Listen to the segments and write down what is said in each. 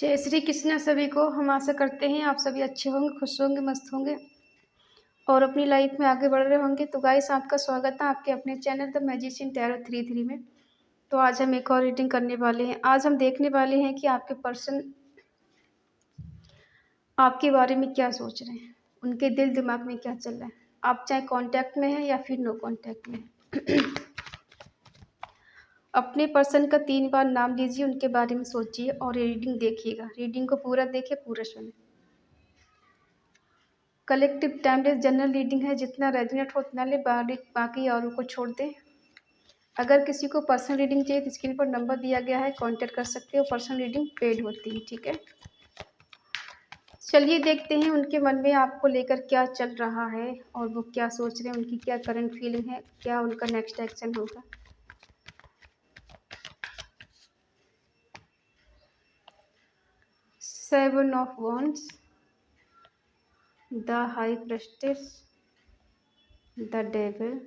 जय श्री कृष्ण सभी को। हम आशा करते हैं आप सभी अच्छे होंगे, खुश होंगे, मस्त होंगे और अपनी लाइफ में आगे बढ़ रहे होंगे। तो गाइस, आपका स्वागत है आपके अपने चैनल द मैजिशियन टैरो 33 में। तो आज हम एक और रीडिंग करने वाले हैं। आज हम देखने वाले हैं कि आपके पर्सन आपके बारे में क्या सोच रहे हैं, उनके दिल दिमाग में क्या चल रहा है। आप चाहे कांटेक्ट में हैं या फिर नो कांटेक्ट में अपने पर्सन का 3 बार नाम लीजिए, उनके बारे में सोचिए और ये रीडिंग देखिएगा। रीडिंग को पूरा देखिए, पूरा सुने। कलेक्टिव टाइमलेस जनरल रीडिंग है, जितना रेजोनेट हो उतना ले, बाकी औरों को छोड़ दें। अगर किसी को पर्सनल रीडिंग चाहिए तो स्क्रीन पर नंबर दिया गया है, कांटेक्ट कर सकते हो। पर्सनल रीडिंग पेड होती है, ठीक है। चलिए देखते हैं उनके मन में आपको लेकर क्या चल रहा है और वो क्या सोच रहे हैं, उनकी क्या करंट फीलिंग है, क्या उनका नेक्स्ट एक्शन होगा। Seven of wands, the high प्रेस्टेस, the devil,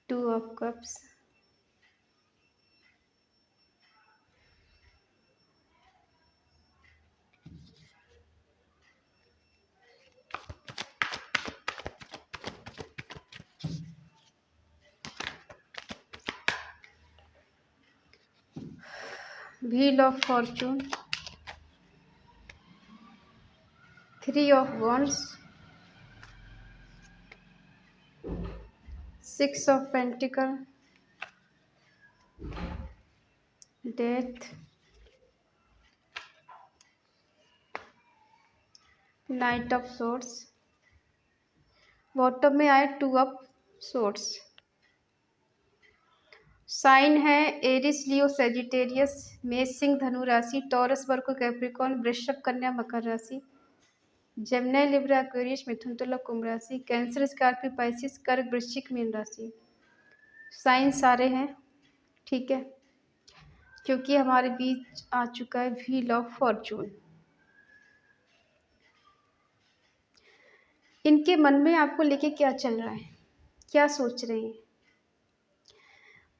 two of cups, wheel of Fortune, three of wands, six of pentacle, death, night of source, bottom में आए टू ऑफ सोर्स। साइन है Eris, लियो, Sagittarius, मेष, सिंह, धनु राशि, taurus, वर्गो, Capricorn, वृषभ, कन्या, मकर राशि, Gemini, Libra, Aquarius, मिथुन, तुला, कुंभ राशि, कैंसर, स्कॉर्पियो, पाइसिस, कर्क, वृश्चिक, मीन राशि। साइन सारे हैं, ठीक है, क्योंकि हमारे बीच आ चुका है व्हील ऑफ फॉर्चून। इनके मन में आपको लेके क्या चल रहा है, क्या सोच रहे हैं।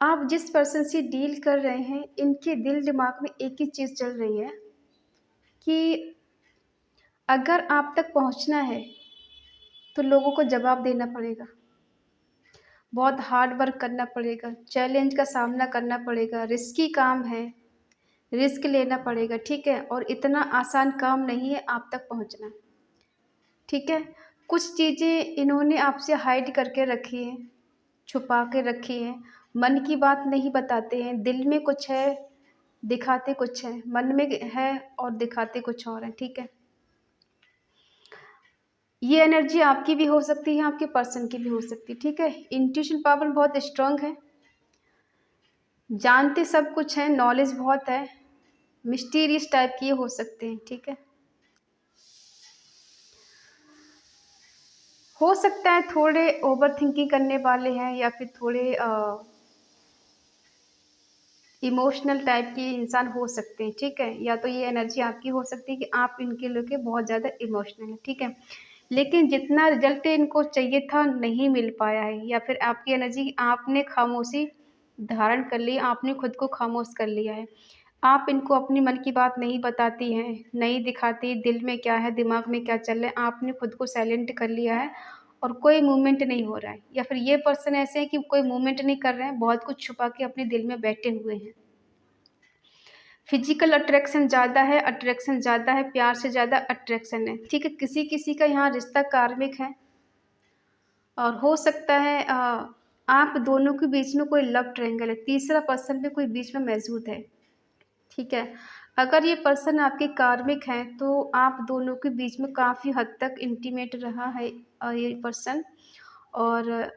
आप जिस पर्सन से डील कर रहे हैं, इनके दिल दिमाग में एक ही चीज़ चल रही है कि अगर आप तक पहुंचना है तो लोगों को जवाब देना पड़ेगा, बहुत हार्ड वर्क करना पड़ेगा, चैलेंज का सामना करना पड़ेगा, रिस्की काम है, रिस्क लेना पड़ेगा, ठीक है। और इतना आसान काम नहीं है आप तक पहुंचना, ठीक है। कुछ चीज़ें इन्होंने आपसे हाइड करके रखी हैं, छुपा के रखी हैं। मन की बात नहीं बताते हैं, दिल में कुछ है, दिखाते कुछ है, मन में है और दिखाते कुछ और है, ठीक है। ये एनर्जी आपकी भी हो सकती है, आपके पर्सन की भी हो सकती है, ठीक है। इंट्यूशन पावर बहुत स्ट्रांग है, जानते सब कुछ है, नॉलेज बहुत है, मिस्टीरियस टाइप की हो सकते हैं, ठीक है। हो सकता है थोड़े ओवर थिंकिंग करने वाले हैं या फिर थोड़े इमोशनल टाइप के इंसान हो सकते हैं, ठीक है। या तो ये एनर्जी आपकी हो सकती है कि आप इनके लोग बहुत ज़्यादा इमोशनल है, ठीक है। लेकिन जितना रिजल्ट इनको चाहिए था नहीं मिल पाया है, या फिर आपकी एनर्जी आपने खामोशी धारण कर ली, आपने खुद को खामोश कर लिया है। आप इनको अपनी मन की बात नहीं बताती हैं, नहीं दिखाती दिल में क्या है, दिमाग में क्या चल रहा है, आपने खुद को साइलेंट कर लिया है और कोई मूवमेंट नहीं हो रहा है। या फिर ये पर्सन ऐसे है कि कोई मूवमेंट नहीं कर रहे हैं, बहुत कुछ छुपा के अपने दिल में बैठे हुए हैं। फिजिकल अट्रैक्शन ज़्यादा है, अट्रैक्शन ज़्यादा है, प्यार से ज़्यादा अट्रैक्शन है, ठीक है। किसी किसी का यहाँ रिश्ता कार्मिक है और हो सकता है आप दोनों के बीच में कोई लव ट्रायंगल है, तीसरा पर्सन भी कोई बीच में मौजूद है, ठीक है। अगर ये पर्सन आपके कार्मिक हैं तो आप दोनों के बीच में काफ़ी हद तक इंटीमेट रहा है ये पर्सन, और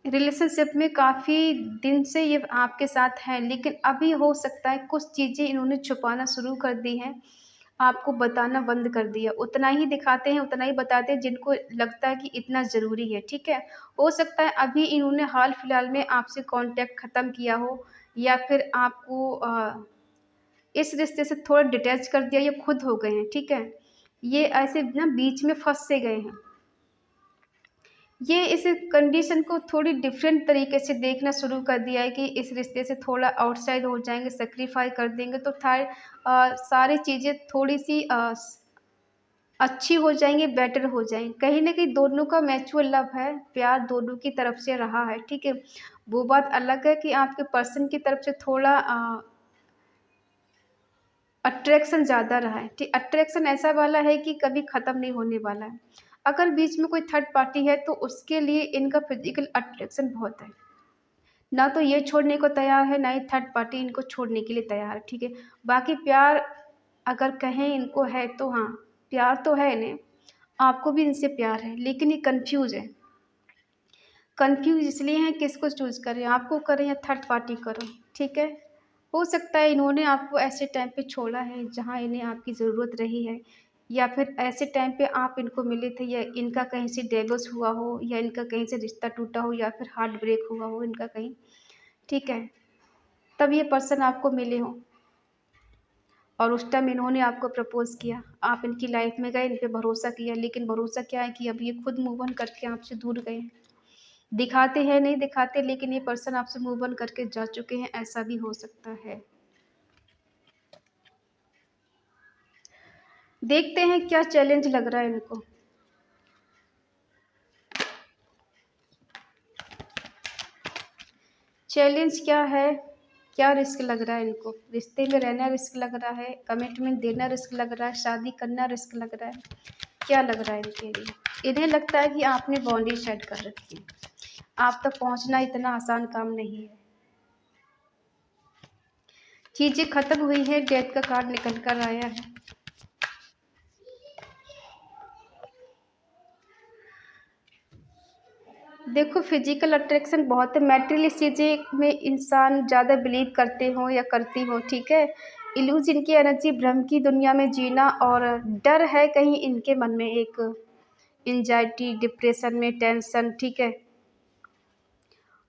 रिलेशनशिप में काफ़ी दिन से ये आपके साथ हैं। लेकिन अभी हो सकता है कुछ चीज़ें इन्होंने छुपाना शुरू कर दी हैं, आपको बताना बंद कर दिया। उतना ही दिखाते हैं, उतना ही बताते हैं जिनको लगता है कि इतना ज़रूरी है, ठीक है। हो सकता है अभी इन्होंने हाल फिलहाल में आपसे कांटेक्ट ख़त्म किया हो, या फिर आपको इस रिश्ते से थोड़ा डिटैच कर दिया, ये खुद हो गए हैं, ठीक है। ये ऐसे ना बीच में फँस से गए हैं। ये इस कंडीशन को थोड़ी डिफरेंट तरीके से देखना शुरू कर दिया है कि इस रिश्ते से थोड़ा आउटसाइड हो जाएंगे, सेक्रीफाई कर देंगे तो सारी चीज़ें थोड़ी सी अच्छी हो जाएंगी, बेटर हो जाएंगी। कहीं ना कहीं दोनों का म्यूचुअल लव है, प्यार दोनों की तरफ से रहा है, ठीक है। वो बात अलग है कि आपके पर्सन की तरफ से थोड़ा अट्रैक्शन ज़्यादा रहा है, ठीक। अट्रैक्शन ऐसा वाला है कि कभी ख़त्म नहीं होने वाला है। अगर बीच में कोई थर्ड पार्टी है तो उसके लिए इनका फिजिकल अट्रैक्शन बहुत है। ना तो ये छोड़ने को तैयार है, ना ही थर्ड पार्टी इनको छोड़ने के लिए तैयार है, ठीक है। बाकी प्यार अगर कहें इनको है तो हाँ, प्यार तो है इन्हें, आपको भी इनसे प्यार है, लेकिन ये कन्फ्यूज़ है। कन्फ्यूज़ इसलिए हैं किसको चूज़ करें, आपको करें या थर्ड पार्टी करो, ठीक है। हो सकता है इन्होंने आपको ऐसे टाइम पे छोड़ा है जहाँ इन्हें आपकी ज़रूरत रही है, या फिर ऐसे टाइम पे आप इनको मिले थे, या इनका कहीं से डिवोर्स हुआ हो, या इनका कहीं से रिश्ता टूटा हो, या फिर हार्ट ब्रेक हुआ हो इनका कहीं, ठीक है। तब ये पर्सन आपको मिले हों और उस टाइम इन्होंने आपको प्रपोज़ किया, आप इनकी लाइफ में गए, इन पे भरोसा किया, लेकिन भरोसा क्या है कि अब ये खुद मूव ऑन करके आपसे दूर गए हैं। दिखाते हैं नहीं दिखाते, लेकिन ये पर्सन आपसे मूव ऑन करके जा चुके हैं, ऐसा भी हो सकता है। देखते हैं क्या चैलेंज लग रहा है इनको। चैलेंज क्या है, क्या रिस्क लग रहा है इनको, रिश्ते में रहना रिस्क लग रहा है, कमिटमेंट देना रिस्क लग रहा है, शादी करना रिस्क लग रहा है, क्या लग रहा है इनके लिए। इन्हें लगता है कि आपने बाउंड्री सेट कर रखी है, आप तक पहुंचना इतना आसान काम नहीं है। चीज़ें खत्म हुई है, डेथ का कार्ड निकल कर आया है। देखो फिजिकल अट्रैक्शन बहुत है, मैटेरियल चीज़ें में इंसान ज़्यादा बिलीव करते हो या करती हो, ठीक है। इल्यूजन की एनर्जी, भ्रम की दुनिया में जीना, और डर है कहीं इनके मन में एक एंजाइटी, डिप्रेशन में टेंशन, ठीक है।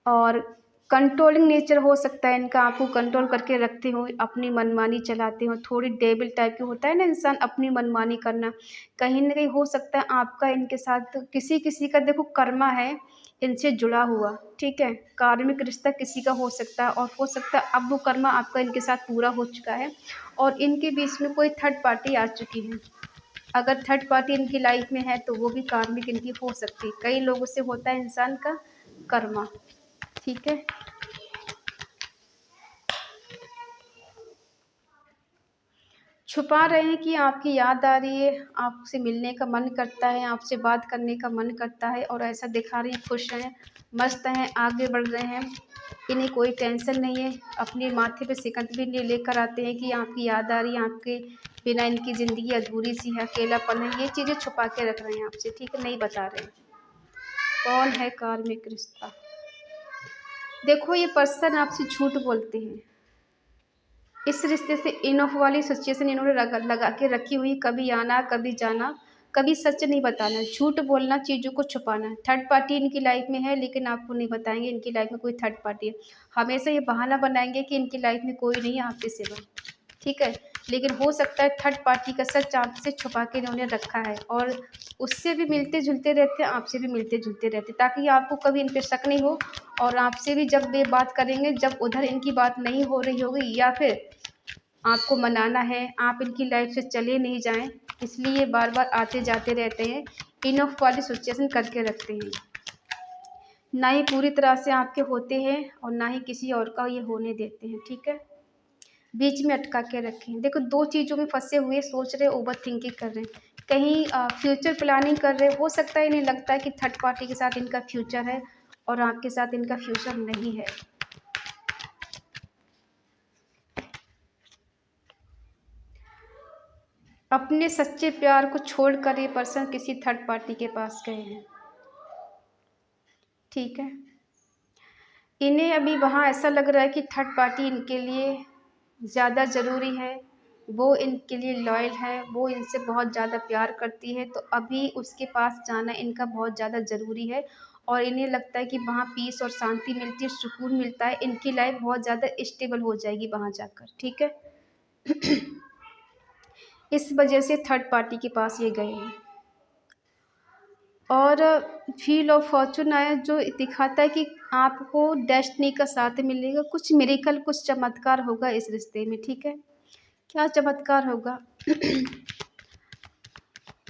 और कंट्रोलिंग नेचर हो सकता है इनका, आपको कंट्रोल करके रखते हो, अपनी मनमानी चलाते हो, थोड़ी डेविल टाइप के होता है ना इंसान, अपनी मनमानी करना। कहीं ना कहीं हो सकता है आपका इनके साथ किसी किसी का, देखो कर्मा है इनसे जुड़ा हुआ, ठीक है। कार्मिक रिश्ता किसी का हो सकता है, और हो सकता है अब वो कर्मा आपका इनके साथ पूरा हो चुका है और इनके बीच में कोई थर्ड पार्टी आ चुकी है। अगर थर्ड पार्टी इनकी लाइफ में है तो वो भी कार्मिक इनकी हो सकती है। कई लोगों से होता है इंसान का कर्मा, ठीक है। छुपा रहे हैं कि आपकी याद आ रही है, आपसे मिलने का मन करता है, आपसे बात करने का मन करता है, और ऐसा दिखा रही हैं खुश हैं, मस्त हैं, आगे बढ़ रहे हैं, इन्हें कोई टेंशन नहीं है। अपने माथे पे सिकंद भी नहीं लेकर आते हैं कि आपकी याद आ रही है, आपके बिना इनकी ज़िंदगी अधूरी सी है, अकेलापन है, ये चीज़ें छुपा के रख रहे हैं आपसे, ठीक है, नहीं बता रहे हैं। कौन है कार्मिक रिश्ता। देखो ये पर्सन आपसे झूठ बोलते हैं, इस रिश्ते से इन ऑफ वाली सिचुएशन इन्होंने लगा के रखी हुई, कभी आना कभी जाना, कभी सच नहीं बताना, झूठ बोलना, चीज़ों को छुपाना। थर्ड पार्टी इनकी लाइफ में है, लेकिन आपको नहीं बताएंगे इनकी लाइफ में कोई थर्ड पार्टी है। हमेशा ये बहाना बनाएंगे कि इनकी लाइफ में कोई नहीं है आपके सिवा, ठीक है। लेकिन हो सकता है थर्ड पार्टी का सच आपसे छुपा के इन्होंने रखा है, और उससे भी मिलते जुलते रहते हैं, आपसे भी मिलते जुलते रहते, ताकि आपको कभी इन पर शक नहीं हो। और आपसे भी जब ये बात करेंगे, जब उधर इनकी बात नहीं हो रही होगी, या फिर आपको मनाना है, आप इनकी लाइफ से चले नहीं जाएं, इसलिए ये बार बार आते जाते रहते हैं, इन ऑफ वाली सिचुएशन करके रखते हैं। ना ही पूरी तरह से आपके होते हैं और ना ही किसी और का ये होने देते हैं, ठीक है। बीच में अटका के रखें। देखो दो चीज़ों में फंसे हुए, सोच रहे, ओवर थिंकिंग कर रहे हैं, कहीं फ्यूचर प्लानिंग कर रहे, हो सकता है इन्हें लगता है कि थर्ड पार्टी के साथ इनका फ्यूचर है और आपके साथ इनका फ्यूचर नहीं है। अपने सच्चे प्यार को छोड़कर ये पर्सन किसी थर्ड पार्टी के पास गए हैं, ठीक है। इन्हें अभी वहाँ ऐसा लग रहा है कि थर्ड पार्टी इनके लिए ज़्यादा ज़रूरी है, वो इनके लिए लॉयल है, वो इनसे बहुत ज़्यादा प्यार करती है, तो अभी उसके पास जाना इनका बहुत ज़्यादा ज़रूरी है। और इन्हें लगता है कि वहाँ पीस और शांति मिलती है, सुकून मिलता है, इनकी लाइफ बहुत ज़्यादा स्टेबल हो जाएगी वहाँ जाकर, ठीक है। इस वजह से थर्ड पार्टी के पास ये गए हैं। और व्हील ऑफ फॉर्चून आया जो दिखाता है कि आपको डेस्टिनी का साथ मिलेगा, कुछ मिरेकल, कुछ चमत्कार होगा इस रिश्ते में। ठीक है, क्या चमत्कार होगा?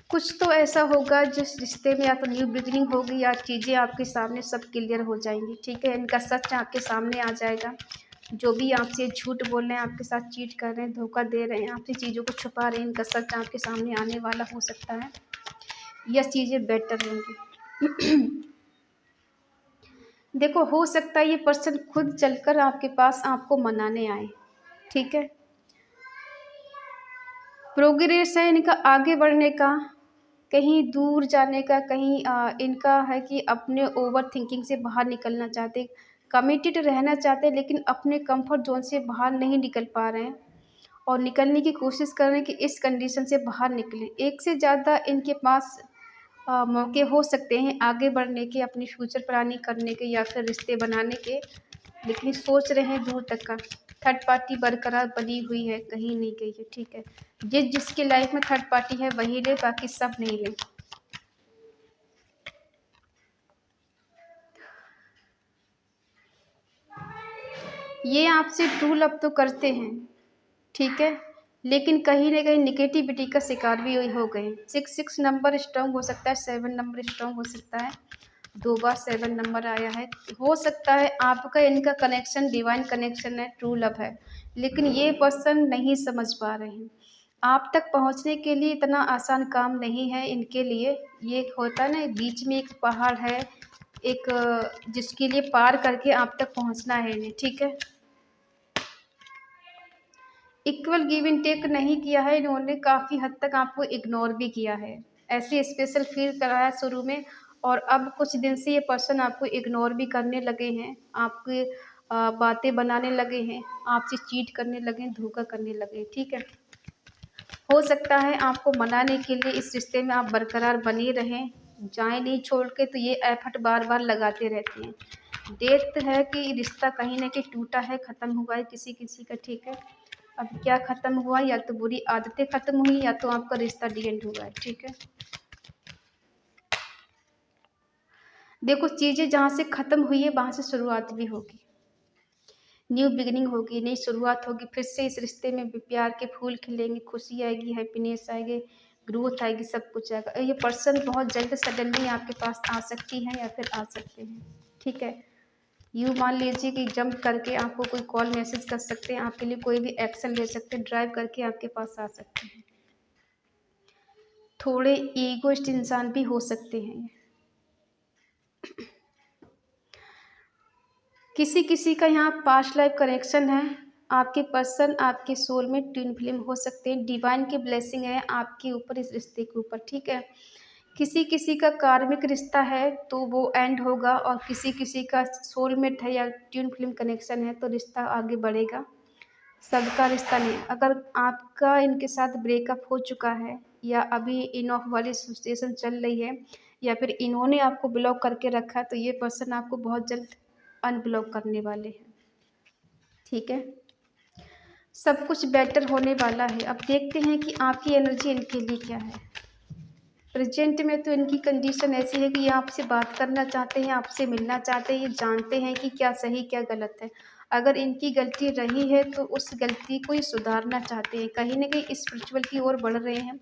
कुछ तो ऐसा होगा जिस रिश्ते में या तो न्यू बिगिनिंग होगी या चीज़ें आपके सामने सब क्लियर हो जाएंगी। ठीक है, इनका सच आपके सामने आ जाएगा। जो भी आपसे झूठ बोल रहे हैं, आपके साथ चीट कर रहे हैं, धोखा दे रहे हैं, आपसे चीज़ों को छुपा रहे हैं, इनका सच आपके सामने आने वाला हो सकता है। यह चीज़ें बेटर होंगी। देखो, हो सकता है ये पर्सन खुद चलकर आपके पास आपको मनाने आए। ठीक है, प्रोग्रेस है इनका, आगे बढ़ने का, कहीं दूर जाने का, कहीं इनका है कि अपने ओवर थिंकिंग से बाहर निकलना चाहते, कमिटेड रहना चाहते, लेकिन अपने कंफर्ट जोन से बाहर नहीं निकल पा रहे हैं और निकलने की कोशिश कर रहे हैं कि इस कंडीशन से बाहर निकलें। एक से ज़्यादा इनके पास मौके हो सकते हैं आगे बढ़ने के, अपनी फ्यूचर प्लानिंग करने के या फिर रिश्ते बनाने के, लेकिन सोच रहे हैं दूर तक का। थर्ड पार्टी बरकरार बनी हुई है, कहीं नहीं गई है। ठीक है, जिसकी लाइफ में थर्ड पार्टी है वही ले, बाकी सब नहीं ले। ये आपसे ट्रू लव तो करते हैं, ठीक है, लेकिन कहीं ना कहीं निगेटिविटी का शिकार भी हो गए। 6 नंबर स्ट्रॉन्ग हो सकता है, 7 नंबर स्ट्रॉन्ग हो सकता है, 2 बार 7 नंबर आया है। हो सकता है आपका इनका कनेक्शन डिवाइन कनेक्शन है, ट्रू लव है, लेकिन ये पर्सन नहीं समझ पा रहे हैं। आप तक पहुंचने के लिए इतना आसान काम नहीं है इनके लिए। ये होता है ना, बीच में एक पहाड़ है, एक जिसके लिए पार करके आप तक पहुंचना है इन्हें। ठीक है, इक्वल गिव एंड टेक नहीं किया है इन्होंने, काफ़ी हद तक आपको इग्नोर भी किया है, ऐसे स्पेशल फील कराया शुरू में, और अब कुछ दिन से ये पर्सन आपको इग्नोर भी करने लगे हैं, आपकी बातें बनाने लगे हैं, आपसे चीट करने लगे हैं, धोखा करने लगे हैं। ठीक है, हो सकता है आपको मनाने के लिए इस रिश्ते में आप बरकरार बने रहें, जाए नहीं छोड़ के, तो ये एफर्ट बार बार लगाते रहते हैं। डेथ है कि रिश्ता कहीं ना कहीं टूटा है, ख़त्म हुआ है किसी किसी का। ठीक है, अब क्या ख़त्म हुआ, या तो बुरी आदतें ख़त्म हुई या तो आपका रिश्ता डी एंड हुआ है। ठीक है, देखो, चीज़ें जहाँ से ख़त्म हुई है वहाँ से शुरुआत भी होगी, न्यू बिगिनिंग होगी, नई शुरुआत होगी, फिर से इस रिश्ते में भी प्यार के फूल खिलेंगे, खुशी आएगी, हैप्पीनेस आएगी, ग्रोथ आएगी, सब कुछ आएगा। ये पर्सन बहुत जल्द सडनली आपके पास आ सकती है या फिर आ सकते हैं। ठीक है, यूँ मान लीजिए कि जंप करके आपको कोई कॉल मैसेज कर सकते हैं, आपके लिए कोई भी एक्शन ले सकते हैं, ड्राइव करके आपके पास आ सकते हैं। थोड़े ईगोइस्ट इंसान भी हो सकते हैं। किसी किसी का यहाँ पास्ट लाइफ कनेक्शन है, आपके पर्सन आपके सोल में ट्विन फ्लेम हो सकते हैं, डिवाइन की ब्लेसिंग है आपके ऊपर, इस रिश्ते के ऊपर। ठीक है, किसी किसी का कार्मिक रिश्ता है तो वो एंड होगा, और किसी किसी का सोलमेट है या ट्विन फ्लेम कनेक्शन है तो रिश्ता आगे बढ़ेगा, सबका रिश्ता नहीं। अगर आपका इनके साथ ब्रेकअप हो चुका है या अभी इन ऑफ वाली सिचुएशन चल रही है या फिर इन्होंने आपको ब्लॉक करके रखा है, तो ये पर्सन आपको बहुत जल्द अनब्लॉक करने वाले हैं। ठीक है, सब कुछ बेटर होने वाला है। अब देखते हैं कि आपकी एनर्जी इनके लिए क्या है। प्रेजेंट में तो इनकी कंडीशन ऐसी है कि ये आपसे बात करना चाहते हैं, आपसे मिलना चाहते हैं, ये जानते हैं कि क्या सही क्या गलत है। अगर इनकी गलती रही है तो उस गलती को ही सुधारना चाहते हैं, कहीं ना कहीं स्पिरिचुअल की ओर बढ़ रहे हैं।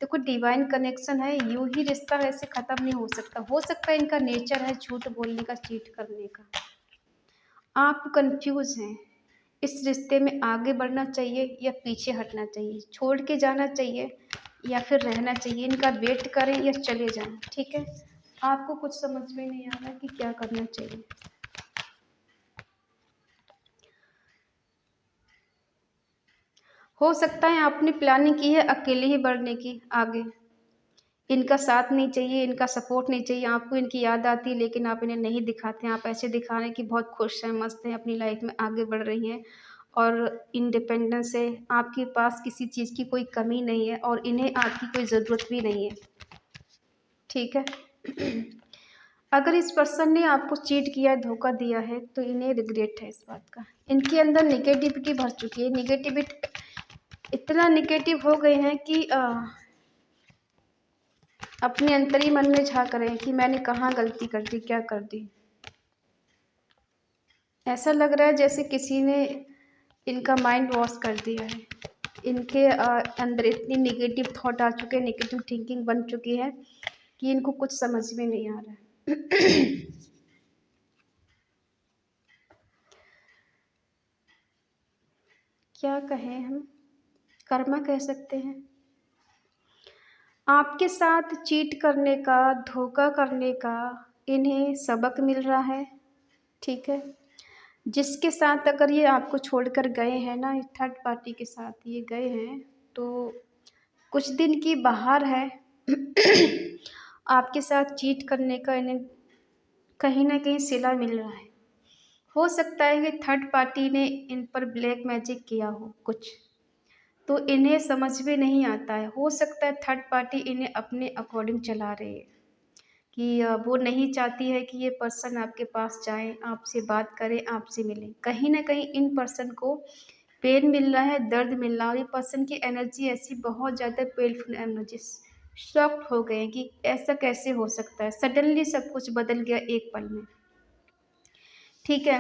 देखो, डिवाइन कनेक्शन है, यूं ही रिश्ता ऐसे ख़त्म नहीं हो सकता है इनका नेचर है झूठ बोलने का, चीट करने का। आप कंफ्यूज हैं, इस रिश्ते में आगे बढ़ना चाहिए या पीछे हटना चाहिए, छोड़ के जाना चाहिए या फिर रहना चाहिए, इनका वेट करें या चले जाएं। ठीक है, आपको कुछ समझ में नहीं आ रहा कि क्या करना चाहिए। हो सकता है आपने प्लानिंग की है अकेले ही बढ़ने की आगे, इनका साथ नहीं चाहिए, इनका सपोर्ट नहीं चाहिए, आपको इनकी याद आती है लेकिन आप इन्हें नहीं दिखाते हैं, आप ऐसे दिखा रहे हैं कि बहुत खुश हैं, मस्त हैं, अपनी लाइफ में आगे बढ़ रही हैं और इंडिपेंडेंस है, आपके पास किसी चीज़ की कोई कमी नहीं है और इन्हें आपकी कोई ज़रूरत भी नहीं है। ठीक है, अगर इस पर्सन ने आपको चीट किया, धोखा दिया है तो इन्हें रिग्रेट है इस बात का। इनके अंदर निगेटिविटी भर चुकी है, इतना निगेटिव हो गए हैं कि अपने अंतरी मन में झांक रहे हैं कि मैंने कहाँ गलती कर दी, क्या कर दी। ऐसा लग रहा है जैसे किसी ने इनका माइंड वॉश कर दिया है। इनके अंदर इतनी नेगेटिव थॉट आ चुके हैं, नेगेटिव थिंकिंग बन चुकी है कि इनको कुछ समझ में नहीं आ रहा है। क्या कहें हम, कर्मा कह सकते हैं। आपके साथ चीट करने का, धोखा करने का इन्हें सबक मिल रहा है, ठीक है। जिसके साथ अगर ये आपको छोड़कर गए हैं ना, थर्ड पार्टी के साथ ये गए हैं, तो कुछ दिन की बाहर है। आपके साथ चीट करने का इन्हें कहीं ना कहीं सिला मिल रहा है। हो सकता है कि थर्ड पार्टी ने इन पर ब्लैक मैजिक किया हो कुछ, तो इन्हें समझ में नहीं आता है। हो सकता है थर्ड पार्टी इन्हें अपने अकॉर्डिंग चला रही है कि वो नहीं चाहती है कि ये पर्सन आपके पास जाए, आपसे बात करे, आपसे मिले। कहीं ना कहीं इन पर्सन को पेन मिल रहा है, दर्द मिल रहा है, और ये पर्सन की एनर्जी ऐसी बहुत ज़्यादा पेनफुल एनर्जी, शॉक्ड हो गए कि ऐसा कैसे हो सकता है, सडनली सब कुछ बदल गया एक पल में, ठीक है।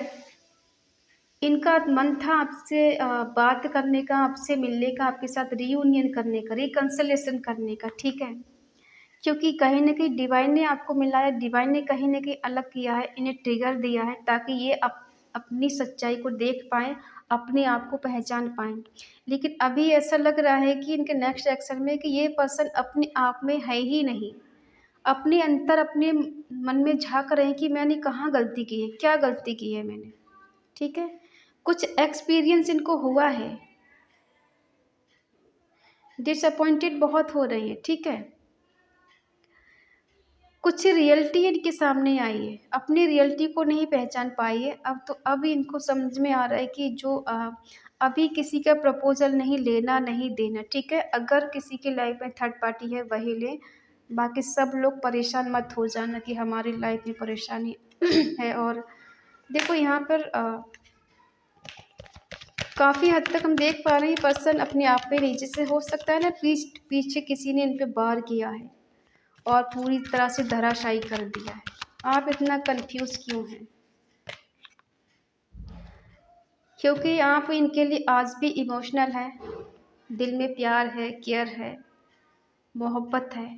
इनका मन था आपसे बात करने का, आपसे मिलने का, आपके साथ रीयूनियन करने का, रिकंसलेशन करने का, ठीक है। क्योंकि कहीं न कहीं डिवाइन ने आपको मिलाया, डिवाइन ने कहीं न कहीं अलग किया है, इन्हें ट्रिगर दिया है ताकि ये अपनी सच्चाई को देख पाएँ, अपने आप को पहचान पाएँ। लेकिन अभी ऐसा लग रहा है कि इनके नेक्स्ट एक्शन में कि ये पर्सन अपने आप में है ही नहीं। अपने अंतर, अपने मन में झाँक रहे हैं कि मैंने कहाँ गलती की है, क्या गलती की है मैंने, ठीक है। कुछ एक्सपीरियंस इनको हुआ है, डिसअपॉइंटेड बहुत हो रही हैं, ठीक है। कुछ रियलिटी इनके सामने आई है, अपनी रियलिटी को नहीं पहचान पाई है। अब इनको समझ में आ रहा है कि जो अभी किसी का प्रपोजल नहीं लेना, नहीं देना, ठीक है। अगर किसी की लाइफ में थर्ड पार्टी है वही ले, बाकी सब लोग परेशान मत हो जाना कि हमारी लाइफ में परेशानी है। और देखो यहाँ पर काफ़ी हद तक हम देख पा रहे हैं पर्सन अपने आप पे नीचे से, हो सकता है ना पीछे किसी ने इन पे वार किया है और पूरी तरह से धराशायी कर दिया है। आप इतना कंफ्यूज क्यों हैं? क्योंकि आप इनके लिए आज भी इमोशनल हैं, दिल में प्यार है, केयर है, मोहब्बत है,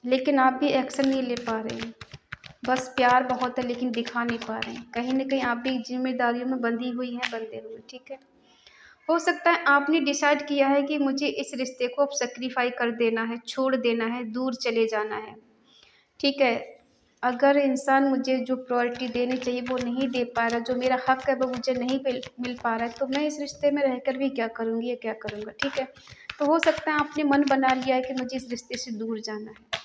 लेकिन आप भी एक्शन नहीं ले पा रहे हैं। बस प्यार बहुत है लेकिन दिखा नहीं पा रहे हैं। कहीं न कहीं आप भी जिम्मेदारियों में बंधी हुई हैं, बंधे हुए, ठीक है। हो सकता है आपने डिसाइड किया है कि मुझे इस रिश्ते को अब सैक्रिफाई कर देना है, छोड़ देना है, दूर चले जाना है, ठीक है। अगर इंसान मुझे जो प्रायोरिटी देनी चाहिए वो नहीं दे पा रहा, जो मेरा हक है वो मुझे नहीं मिल पा रहा है, तो मैं इस रिश्ते में रहकर भी क्या करूँगी या क्या करूँगा, ठीक है। तो हो सकता है आपने मन बना लिया है कि मुझे इस रिश्ते से दूर जाना है।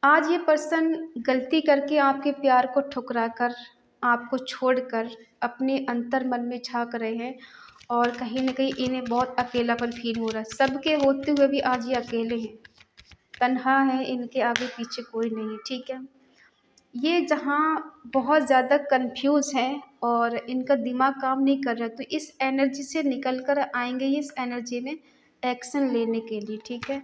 आज ये पर्सन गलती करके आपके प्यार को ठुकरा कर, आपको छोड़कर अपने अंतर मन में झाँक रहे हैं, और कहीं न कहीं इन्हें बहुत अकेलापन फ़ील हो रहा है। सबके होते हुए भी आज ये अकेले हैं, तन्हा हैं, इनके आगे पीछे कोई नहीं है, ठीक है। ये जहाँ बहुत ज़्यादा कन्फ्यूज़ हैं और इनका दिमाग काम नहीं कर रहा है, तो इस एनर्जी से निकल कर आएँगे ये इस एनर्जी में एक्शन लेने के लिए, ठीक है।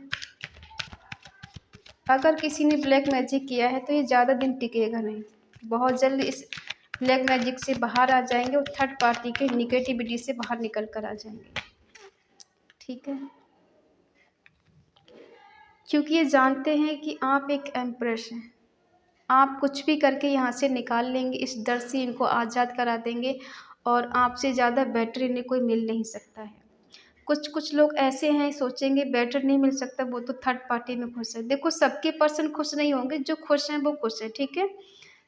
अगर किसी ने ब्लैक मैजिक किया है तो ये ज़्यादा दिन टिकेगा नहीं, बहुत जल्द इस ब्लैक मैजिक से बाहर आ जाएंगे और थर्ड पार्टी के निगेटिविटी से बाहर निकल कर आ जाएंगे, ठीक है। क्योंकि ये जानते हैं कि आप एक एम्प्रेस हैं, आप कुछ भी करके यहाँ से निकाल लेंगे, इस डर से इनको आज़ाद करा देंगे, और आपसे ज़्यादा बेटर इन्हें कोई मिल नहीं सकता है। कुछ लोग ऐसे हैं, सोचेंगे बेटर नहीं मिल सकता, वो तो थर्ड पार्टी में खुश है। देखो सबके पर्सन खुश नहीं होंगे, जो खुश हैं वो खुश हैं, ठीक है।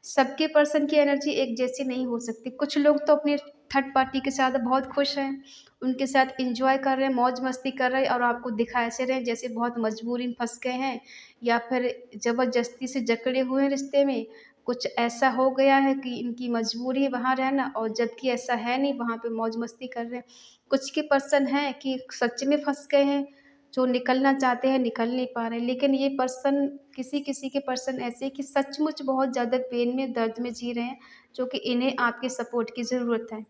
सबके पर्सन की एनर्जी एक जैसी नहीं हो सकती। कुछ लोग तो अपने थर्ड पार्टी के साथ बहुत खुश हैं, उनके साथ एंजॉय कर रहे हैं, मौज मस्ती कर रहे हैं, और आपको दिखा ऐसे रहे हैं जैसे बहुत मजबूरी में फंस गए हैं, या फिर ज़बरदस्ती से जकड़े हुए हैं रिश्ते में। कुछ ऐसा हो गया है कि इनकी मजबूरी है वहाँ रहना, और जबकि ऐसा है नहीं, वहाँ पे मौज मस्ती कर रहे हैं। कुछ के पर्सन हैं कि सच में फंस गए हैं, जो निकलना चाहते हैं निकल नहीं पा रहे हैं। लेकिन ये पर्सन, किसी के पर्सन ऐसे हैं कि सचमुच बहुत ज़्यादा पेन में, दर्द में जी रहे हैं, जो कि इन्हें आपके सपोर्ट की ज़रूरत है,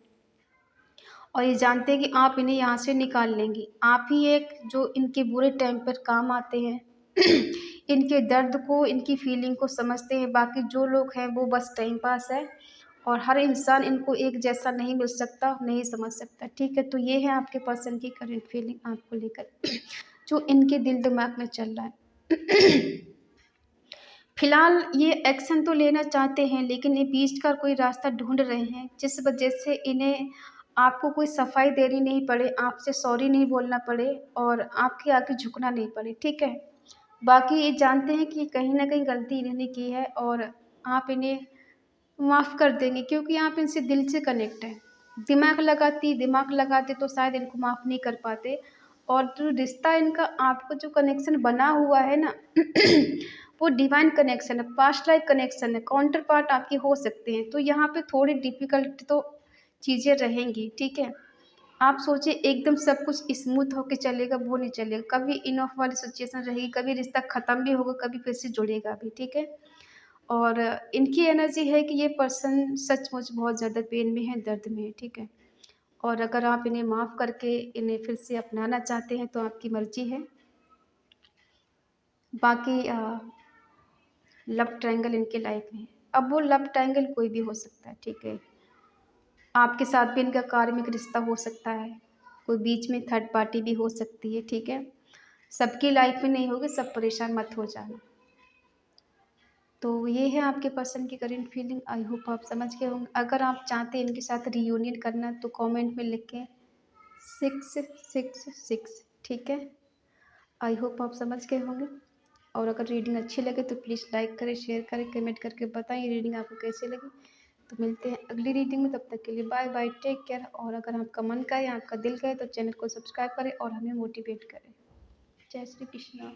और ये जानते हैं कि आप इन्हें यहाँ से निकाल लेंगी। आप ही एक जो इनके बुरे टाइम पर काम आते हैं, इनके दर्द को, इनकी फीलिंग को समझते हैं। बाकी जो लोग हैं वो बस टाइम पास है, और हर इंसान इनको एक जैसा नहीं मिल सकता, नहीं समझ सकता, ठीक है। तो ये है आपके पर्सन की करंट फीलिंग आपको लेकर, जो इनके दिल दिमाग में चल रहा है। फिलहाल ये एक्शन तो लेना चाहते हैं, लेकिन ये बीच का कोई रास्ता ढूंढ रहे हैं, जिस वजह से इन्हें आपको कोई सफाई देनी नहीं पड़े, आपसे सॉरी नहीं बोलना पड़े, और आपके आगे झुकना नहीं पड़े, ठीक है। बाकी ये जानते हैं कि कहीं ना कहीं गलती इन्होंने की है, और आप इन्हें माफ़ कर देंगे, क्योंकि आप इनसे दिल से कनेक्ट हैं। दिमाग लगाते तो शायद इनको माफ़ नहीं कर पाते। और जो रिश्ता इनका, आपको जो कनेक्शन बना हुआ है ना, वो डिवाइन कनेक्शन है, पास्ट लाइफ कनेक्शन है, काउंटर पार्ट आपके हो सकते हैं। तो यहाँ पे थोड़ी डिफ़िकल्ट तो चीज़ें रहेंगी, ठीक है। आप सोचिए एकदम सब कुछ स्मूथ होके चलेगा, वो नहीं चलेगा। कभी इन ऑफ वाली सिचुएशन रहेगी, कभी रिश्ता ख़त्म भी होगा, कभी फिर से जुड़ेगा भी, ठीक है। और इनकी एनर्जी है कि ये पर्सन सचमुच बहुत ज़्यादा पेन में है, दर्द में है, ठीक है। और अगर आप इन्हें माफ़ करके इन्हें फिर से अपनाना चाहते हैं तो आपकी मर्ज़ी है। बाकी लव ट्रायंगल इनके लाइफ में है। अब वो लव ट्रायंगल कोई भी हो सकता है, ठीक है। आपके साथ भी इनका कार्मिक रिश्ता हो सकता है, कोई बीच में थर्ड पार्टी भी हो सकती है, ठीक है। सबकी लाइफ में नहीं होगी, सब परेशान मत हो जाना। तो ये है आपके पर्सन की करंट फीलिंग। आई होप आप समझ गए होंगे। अगर आप चाहते हैं इनके साथ रियूनियन करना तो कमेंट में लिखें 666, ठीक है। आई होप आप समझ गए होंगे। और अगर रीडिंग अच्छी लगे तो प्लीज़ लाइक करें, शेयर करें, कमेंट करके बताएं रीडिंग आपको कैसी लगी। तो मिलते हैं अगली रीडिंग में, तब तक के लिए बाय बाय, टेक केयर। और अगर आपका मन का है, आपका दिल का है, तो चैनल को सब्सक्राइब करें और हमें मोटिवेट करें। जय श्री कृष्णा।